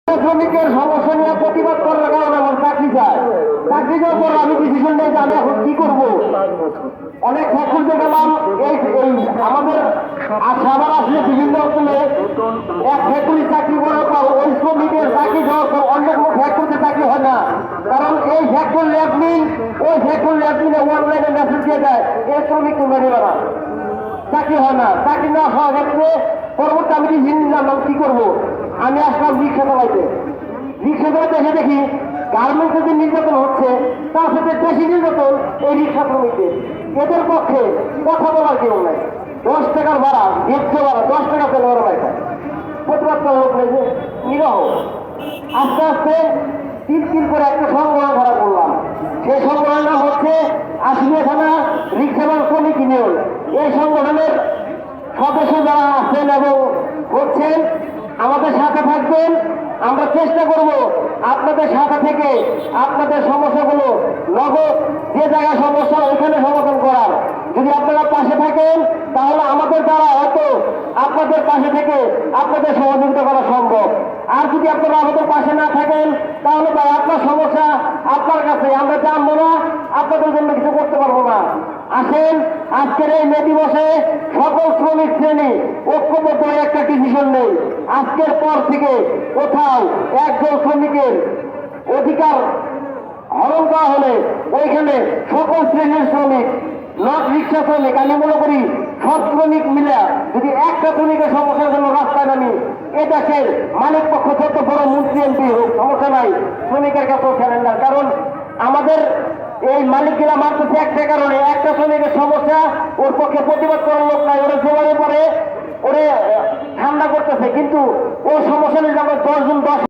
শ্রমিকের সমস্যা নিয়ে প্রতিবাদ করার কারণে আমার চাকরি যায়। চাকরি যাওয়ার পর আমি ডিসিশন নিয়ে যে আমি এখন কি করবো। অনেক ফ্যাক্টরিতে গেলাম, এই আমাদের সাবার আসলে বিভিন্ন অঞ্চলে এক ফ্যাক্টরি চাকরি করার পর ওই শ্রমিকের চাকরি যাওয়ার পর অন্য কোনো ফ্যাক্টরিতে চাকরি হয় না। কারণ এই ফ্যাক্টরি ল্যাবমিন ওই ফ্যাক্টরি ল্যাবমিনে অনলাইনে মেসেজ দিয়ে দেয় এই শ্রমিক তোমরা নিবে না, চাকরি হয় না। চাকরি না হওয়ার ক্ষেত্রে পরবর্তী আমি ডিসিশন নিলাম কি করবো। আমি আসলাম রিক্সা চালাইতে। রিক্সা চালাইতে এসে দেখি গার্মেন্টসে যে নির্যাতন হচ্ছে তার সাথে বেশি নির্যাতন এই রিক্সা শ্রমিকদের। এদের পক্ষে কথা বলার কেউ নাই। 10 টাকার ভাড়া, দেখতে ভাড়া 10 টাকা পেলে ওরা বাইরে প্রতিবাদ করার লোক নেই, যে নিরহ। আস্তে আস্তে তিন করে একটা সংগঠন ধরা করলাম। সেই সংগঠনের নাম হচ্ছে আশুলিয়া থানা রিক্সাবান শ্রমিক ইউনিয়ন। এই সংগঠনের সদস্য যারা আছেন এবং হচ্ছেন আমাদের সাথে থাকবেন। আমরা চেষ্টা করব আপনাদের সাথে থেকে আপনাদের সমস্যাগুলো নগদ যে জায়গায় সমস্যা ওইখানে সমাধান করার। যদি আপনারা পাশে থাকেন তাহলে আমাদের দ্বারা হয়তো আপনাদের পাশে থেকে আপনাদের সহযোগিতা করা সম্ভব। আর যদি আপনারা আমাদের পাশে না থাকেন তাহলে ভাই আপনার সমস্যা আপনার কাছে, আমরা জানবো না, আপনাদের জন্য কিছু করতে পারবো না। আসেন আজকের এই মে দিবসে সকল শ্রমিক শ্রেণী ঐক্যবদ্ধ হয়ে একটা ডিসিশন নেই। আজকের পর থেকে কোথাও একজন শ্রমিকের অধিকার হরণ করা হলে ওইখানে সকল শ্রেণীর শ্রমিক, নট রিক্সা শ্রমিক, আমি মনে করি সব শ্রমিক মিলে যদি একটা শ্রমিকের সমস্যার জন্য রাস্তায় নামি, এ দেশের মালিক পক্ষ যত বড় মন্ত্রী এমপি হোক সমস্যা নাই, শ্রমিকের কাছেও খেলেন না। কারণ আমাদের এই মালিকরা মারতেছে একটা কারণে, একটা শ্রমিকের সমস্যা, ওর পক্ষে প্রতিবাদ করার লোক নাই, ওরা যেভাবে পরে ওরে ঠান্ডা করতেছে, কিন্তু ওর সমস্যা নিয়ে যখন 10 জন 10